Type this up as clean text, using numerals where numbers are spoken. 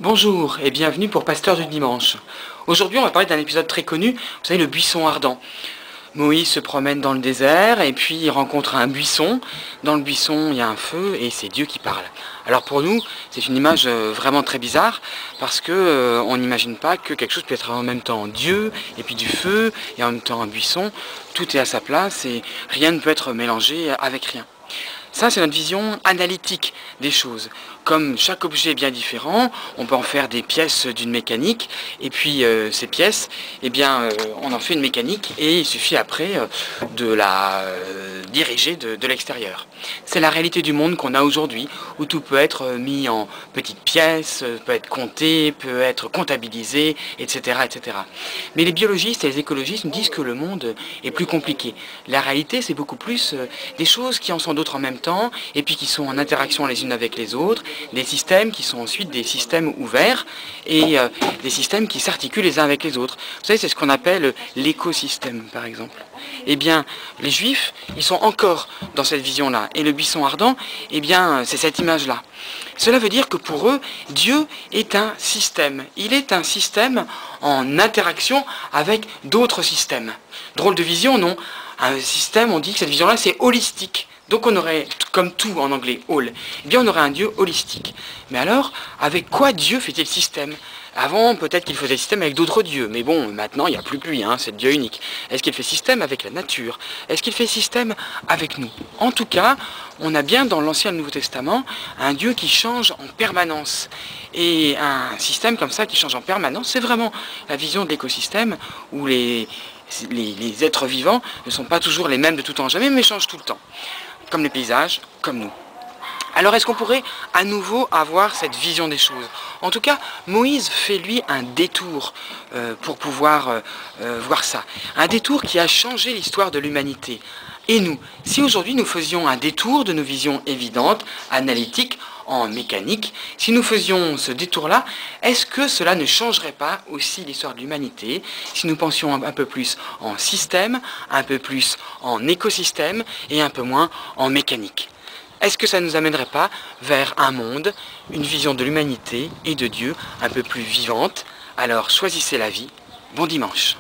Bonjour et bienvenue pour Pasteur du Dimanche. Aujourd'hui on va parler d'un épisode très connu, vous savez le buisson ardent. Moïse se promène dans le désert et puis il rencontre un buisson. Dans le buisson il y a un feu et c'est Dieu qui parle. Alors pour nous c'est une image vraiment très bizarre parce que on n'imagine pas que quelque chose peut être en même temps Dieu et puis du feu et en même temps un buisson. Tout est à sa place et rien ne peut être mélangé avec rien. Ça, c'est notre vision analytique des choses. Comme chaque objet est bien différent, on peut en faire des pièces d'une mécanique, et puis ces pièces, on en fait une mécanique, et il suffit après de la diriger de l'extérieur. C'est la réalité du monde qu'on a aujourd'hui, où tout peut être mis en petites pièces, peut être compté, peut être comptabilisé, etc., etc. Mais les biologistes et les écologistes nous disent que le monde est plus compliqué. La réalité, c'est beaucoup plus des choses qui en sont d'autres en même temps, et puis qui sont en interaction les unes avec les autres, des systèmes qui sont ensuite des systèmes ouverts, et des systèmes qui s'articulent les uns avec les autres. Vous savez, c'est ce qu'on appelle l'écosystème, par exemple. Eh bien, les Juifs, ils sont encore dans cette vision-là, et le buisson ardent, eh bien, c'est cette image-là. Cela veut dire que pour eux, Dieu est un système. Il est un système en interaction avec d'autres systèmes. Drôle de vision, non? Un système, on dit que cette vision-là, c'est holistique. Donc on aurait, comme tout en anglais, whole, eh bien on aurait un Dieu holistique. Mais alors, avec quoi Dieu fait-il système? Avant, peut-être qu'il faisait système avec d'autres dieux, mais bon, maintenant, il n'y a plus que lui, c'est le Dieu unique. Est-ce qu'il fait système avec la nature? Est-ce qu'il fait système avec nous? En tout cas, on a bien dans l'Ancien et le Nouveau Testament un Dieu qui change en permanence. Et un système comme ça qui change en permanence, c'est vraiment la vision de l'écosystème où les êtres vivants ne sont pas toujours les mêmes de tout temps jamais, mais changent tout le temps. Comme les paysages, comme nous. Alors est-ce qu'on pourrait à nouveau avoir cette vision des choses? En tout cas, Moïse fait lui un détour pour pouvoir voir ça. Un détour qui a changé l'histoire de l'humanité. Et nous, si aujourd'hui nous faisions un détour de nos visions évidentes, analytiques, en mécanique, si nous faisions ce détour-là, est-ce que cela ne changerait pas aussi l'histoire de l'humanité si nous pensions un peu plus en système, un peu plus en écosystème et un peu moins en mécanique? Est-ce que ça ne nous amènerait pas vers un monde, une vision de l'humanité et de Dieu un peu plus vivante? Alors choisissez la vie. Bon dimanche.